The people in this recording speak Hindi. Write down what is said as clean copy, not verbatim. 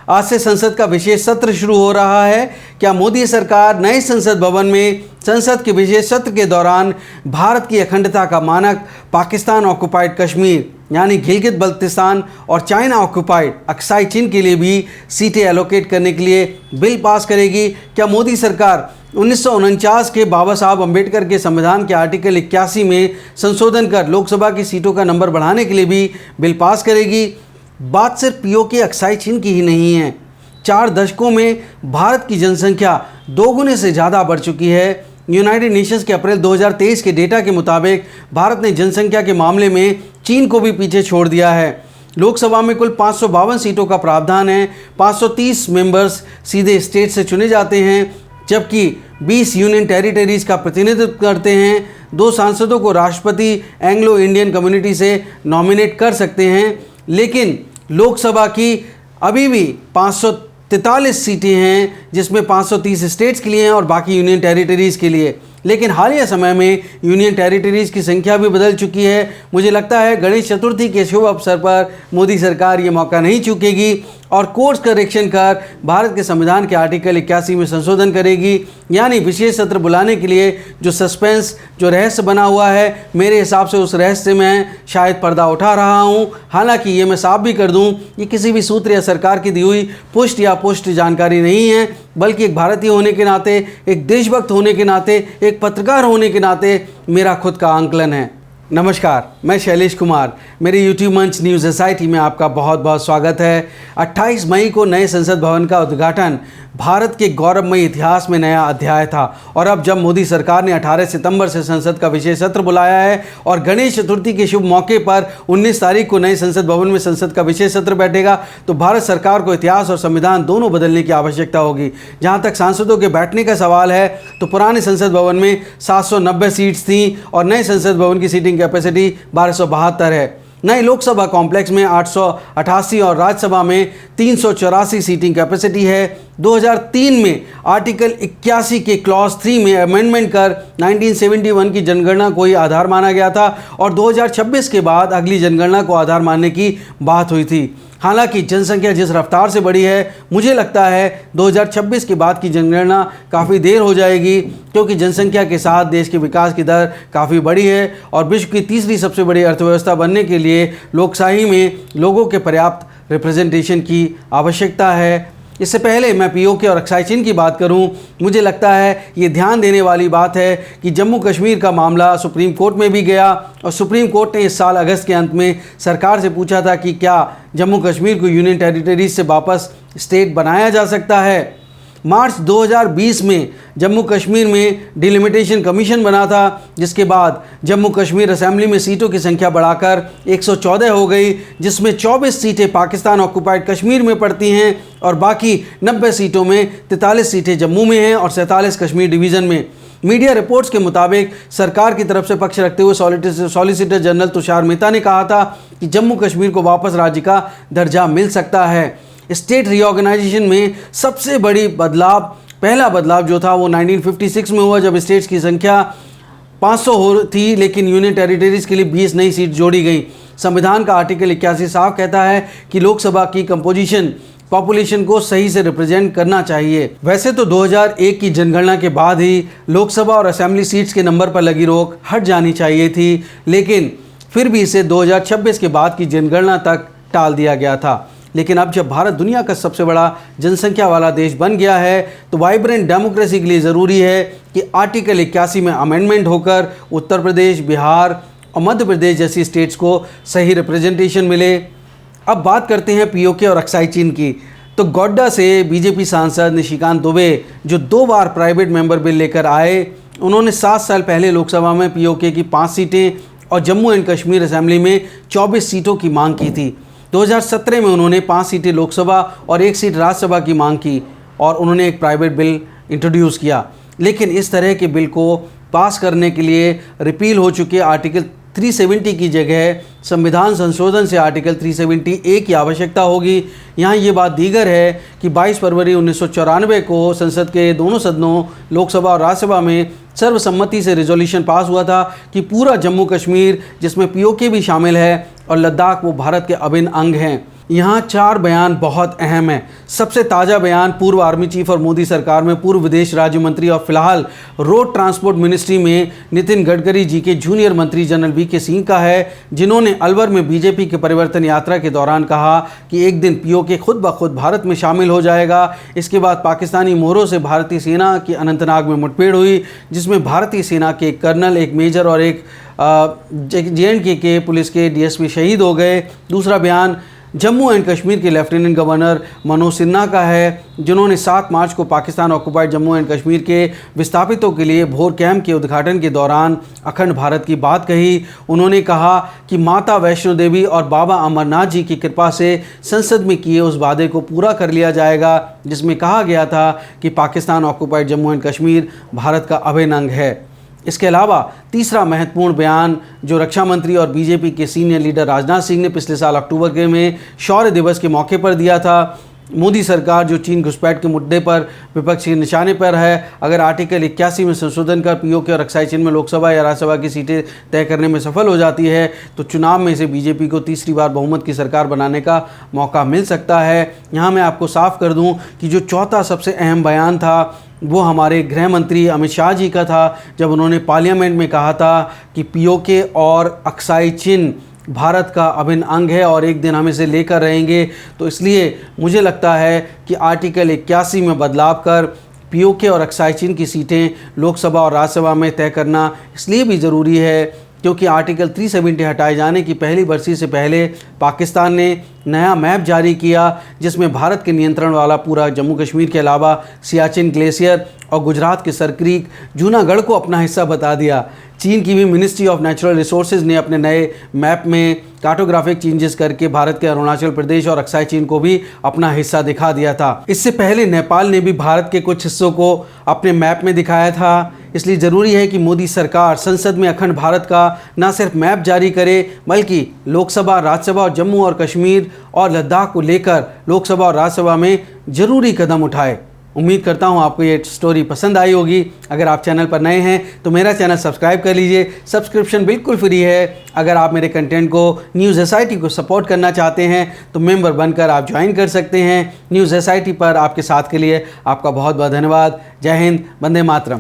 आज से संसद का विशेष सत्र शुरू हो रहा है। क्या मोदी सरकार नए संसद भवन में संसद के विशेष सत्र के दौरान भारत की अखंडता का मानक पाकिस्तान ऑक्युपाइड कश्मीर यानी गिलगित बल्तिस्तान और चाइना ऑक्युपाइड अक्साई चीन के लिए भी सीटें एलोकेट करने के लिए बिल पास करेगी? क्या मोदी सरकार 1949 के बाबा साहब अम्बेडकर के संविधान के आर्टिकल 81 में संशोधन कर लोकसभा की सीटों का नंबर बढ़ाने के लिए भी बिल पास करेगी? बात सिर्फ पीओके अक्साई चीन की ही नहीं है। 4 दशकों में भारत की जनसंख्या 2 गुने से ज़्यादा बढ़ चुकी है। यूनाइटेड नेशंस के अप्रैल 2023 के डेटा के मुताबिक भारत ने जनसंख्या के मामले में चीन को भी पीछे छोड़ दिया है। लोकसभा में कुल 552 सीटों का प्रावधान है। 530 मेंबर्स सीधे स्टेट से चुने जाते हैं, जबकि 20 यूनियन टेरिटरीज का प्रतिनिधित्व करते हैं। 2 सांसदों को राष्ट्रपति एंग्लो इंडियन कम्युनिटी से नॉमिनेट कर सकते हैं। लेकिन लोकसभा की अभी भी 543 सीटें हैं, जिसमें 530 स्टेट्स के लिए हैं और बाकी यूनियन टेरिटरीज़ के लिए। लेकिन हालिया समय में यूनियन टेरिटरीज़ की संख्या भी बदल चुकी है। मुझे लगता है गणेश चतुर्थी के शुभ अवसर पर मोदी सरकार ये मौका नहीं चूकेगी और कोर्स करेक्शन कर भारत के संविधान के आर्टिकल 81 में संशोधन करेगी। यानी विशेष सत्र बुलाने के लिए जो सस्पेंस, जो रहस्य बना हुआ है, मेरे हिसाब से उस रहस्य में शायद पर्दा उठा रहा हूँ। हालांकि ये मैं साफ भी कर दूँ, ये किसी भी सूत्र या सरकार की दी हुई पुष्ट जानकारी नहीं है, बल्कि एक भारतीय होने के नाते, एक देशभक्त होने के नाते, एक पत्रकार होने के नाते मेरा खुद का आंकलन है। नमस्कार, मैं शैलेश कुमार। मेरे यूट्यूब मंच न्यूज़ एसआईटी में आपका बहुत बहुत स्वागत है। 28 मई को नए संसद भवन का उद्घाटन भारत के गौरवमयी इतिहास में नया अध्याय था और अब जब मोदी सरकार ने 18 सितंबर से संसद का विशेष सत्र बुलाया है और गणेश चतुर्थी के शुभ मौके पर 19 तारीख को नए संसद भवन में संसद का विशेष सत्र बैठेगा, तो भारत सरकार को इतिहास और संविधान दोनों बदलने की आवश्यकता होगी। जहाँ तक सांसदों के बैठने का सवाल है, तो पुराने संसद भवन में 790 सीट्स थीं और नए संसद भवन की सीटिंग कैपेसिटी 1272 है। नए लोकसभा कॉम्प्लेक्स में 888 और राज्यसभा में 384 सीटिंग कैपेसिटी है। 2003 में आर्टिकल 81 के क्लॉज 3 में अमेंडमेंट कर 1971 की जनगणना को ही आधार माना गया था और 2026 के बाद अगली जनगणना को आधार मानने की बात हुई थी। हालांकि जनसंख्या जिस रफ्तार से बढ़ी है, मुझे लगता है 2026 के बाद की जनगणना काफ़ी देर हो जाएगी, क्योंकि जनसंख्या के साथ देश के विकास की दर काफ़ी बड़ी है और विश्व की तीसरी सबसे बड़ी अर्थव्यवस्था बनने के लिए लोकशाही में लोगों के पर्याप्त रिप्रेजेंटेशन की आवश्यकता है। इससे पहले मैं पीओके और अक्साई चीन की बात करूं, मुझे लगता है ये ध्यान देने वाली बात है कि जम्मू कश्मीर का मामला सुप्रीम कोर्ट में भी गया और सुप्रीम कोर्ट ने इस साल अगस्त के अंत में सरकार से पूछा था कि क्या जम्मू कश्मीर को यूनियन टेरिटरीज से वापस स्टेट बनाया जा सकता है। मार्च 2020 में जम्मू कश्मीर में डिलिमिटेशन कमीशन बना था, जिसके बाद जम्मू कश्मीर असेंबली में सीटों की संख्या बढ़ाकर 114 हो गई, जिसमें 24 सीटें पाकिस्तान ऑक्युपाइड कश्मीर में पड़ती हैं और बाकी 90 सीटों में 43 सीटें जम्मू में हैं और 47 कश्मीर डिवीज़न में। मीडिया रिपोर्ट्स के मुताबिक सरकार की तरफ से पक्ष रखते हुए सॉलिसिटर जनरल तुषार मेहता ने कहा था कि जम्मू कश्मीर को वापस राज्य का दर्जा मिल सकता है। स्टेट रीऑर्गेनाइजेशन में सबसे पहला बदलाव जो था वो 1956 में हुआ, जब स्टेट्स की संख्या 500 थी, लेकिन यूनियन टेरिटरीज के लिए 20 नई सीट जोड़ी गई। संविधान का आर्टिकल 81 साफ कहता है कि लोकसभा की कंपोजिशन पॉपुलेशन को सही से रिप्रेजेंट करना चाहिए। वैसे तो 2001 की जनगणना के बाद ही लोकसभा और असेंबली सीट्स के नंबर पर लगी रोक हट जानी चाहिए थी, लेकिन फिर भी इसे 2026 के बाद की जनगणना तक टाल दिया गया था। लेकिन अब जब भारत दुनिया का सबसे बड़ा जनसंख्या वाला देश बन गया है, तो वाइब्रेंट डेमोक्रेसी के लिए ज़रूरी है कि आर्टिकल 81 में अमेंडमेंट होकर उत्तर प्रदेश, बिहार और मध्य प्रदेश जैसी स्टेट्स को सही रिप्रेजेंटेशन मिले। अब बात करते हैं पीओके और अक्साई चीन की। तो गोड्डा से बीजेपी सांसद निशिकांत दुबे, जो 2 बार प्राइवेट मेंबर बिल लेकर आए, उन्होंने 7 साल पहले लोकसभा में पीओके की 5 सीटें और जम्मू एंड कश्मीर असेंबली में 24 सीटों की मांग की थी। 2017 में उन्होंने 5 सीटें लोकसभा और 1 सीट राज्यसभा की मांग की और उन्होंने एक प्राइवेट बिल इंट्रोड्यूस किया। लेकिन इस तरह के बिल को पास करने के लिए रिपील हो चुके आर्टिकल 370 की जगह संविधान संशोधन से आर्टिकल 370A की आवश्यकता होगी। यहाँ ये बात दीगर है कि 22 फरवरी 1994 को संसद के दोनों सदनों लोकसभा और राज्यसभा में सर्वसम्मति से रिजोल्यूशन पास हुआ था कि पूरा जम्मू कश्मीर, जिसमें पीओके भी शामिल है, और लद्दाख वो भारत के अभिन्न अंग हैं। यहाँ 4 बयान बहुत अहम हैं। सबसे ताज़ा बयान पूर्व आर्मी चीफ और मोदी सरकार में पूर्व विदेश राज्य मंत्री और फिलहाल रोड ट्रांसपोर्ट मिनिस्ट्री में नितिन गडकरी जी के जूनियर मंत्री जनरल वीके सिंह का है, जिन्होंने अलवर में बीजेपी के परिवर्तन यात्रा के दौरान कहा कि एक दिन पीओके खुद ब खुद भारत में शामिल हो जाएगा। इसके बाद पाकिस्तानी मोहरों से भारतीय सेना की अनंतनाग में मुठभेड़ हुई, जिसमें भारतीय सेना के एक कर्नल, एक मेजर और एक JNK के पुलिस के DSP शहीद हो गए। दूसरा बयान जम्मू एंड कश्मीर के लेफ्टिनेंट गवर्नर मनोज सिन्हा का है, जिन्होंने 7 मार्च को पाकिस्तान ऑक्युपाइड जम्मू एंड कश्मीर के विस्थापितों के लिए भोर कैंप के उद्घाटन के दौरान अखंड भारत की बात कही। उन्होंने कहा कि माता वैष्णो देवी और बाबा अमरनाथ जी की कृपा से संसद में किए उस वादे को पूरा कर लिया जाएगा, जिसमें कहा गया था कि पाकिस्तान ऑक्युपाइड जम्मू एंड कश्मीर भारत का अभिन्न अंग है। इसके अलावा तीसरा महत्वपूर्ण बयान जो रक्षा मंत्री और बीजेपी के सीनियर लीडर राजनाथ सिंह ने पिछले साल अक्टूबर के में शौर्य दिवस के मौके पर दिया था। मोदी सरकार जो चीन घुसपैठ के मुद्दे पर विपक्ष के निशाने पर है, अगर आर्टिकल 81 में संशोधन कर पीओके और अक्साई चिन्ह में लोकसभा या राज्यसभा की सीटें तय करने में सफल हो जाती है तो चुनाव में से बीजेपी को तीसरी बार बहुमत की सरकार बनाने का मौका मिल सकता है। यहाँ मैं आपको साफ कर दूँ कि जो चौथा सबसे अहम बयान था वो हमारे गृह मंत्री अमित शाह जी का था, जब उन्होंने पार्लियामेंट में कहा था कि पीओके और अक्साई चिन्ह भारत का अभिन्न अंग है और एक दिन हम इसे लेकर रहेंगे। तो इसलिए मुझे लगता है कि आर्टिकल 81 में बदलाव कर पीओके और अक्साई चिन्ह की सीटें लोकसभा और राज्यसभा में तय करना इसलिए भी ज़रूरी है क्योंकि आर्टिकल 370 हटाए जाने की पहली बरसी से पहले पाकिस्तान ने नया मैप जारी किया, जिसमें भारत के नियंत्रण वाला पूरा जम्मू कश्मीर के अलावा सियाचिन ग्लेशियर और गुजरात के सरक्रीक जूनागढ़ को अपना हिस्सा बता दिया। चीन की भी मिनिस्ट्री ऑफ नेचुरल रिसोर्सेज ने अपने नए मैप में कार्टोग्राफिक चेंजेस करके भारत के अरुणाचल प्रदेश और अक्साई चिन्ह को भी अपना हिस्सा दिखा दिया था। इससे पहले नेपाल ने भी भारत के कुछ हिस्सों को अपने मैप में दिखाया था। इसलिए ज़रूरी है कि मोदी सरकार संसद में अखंड भारत का न सिर्फ मैप जारी करे बल्कि लोकसभा, राज्यसभा और जम्मू और कश्मीर और लद्दाख को लेकर लोकसभा और राज्यसभा में ज़रूरी कदम उठाए। उम्मीद करता हूँ आपको ये स्टोरी पसंद आई होगी। अगर आप चैनल पर नए हैं तो मेरा चैनल सब्सक्राइब कर लीजिए। सब्सक्रिप्शन बिल्कुल फ्री है। अगर आप मेरे कंटेंट को न्यूज़ SIT को सपोर्ट करना चाहते हैं तो मेंबर बनकर आप ज्वाइन कर सकते हैं। न्यूज़ SIT पर आपके साथ के लिए आपका बहुत बहुत धन्यवाद। जय हिंद, वंदे मातरम।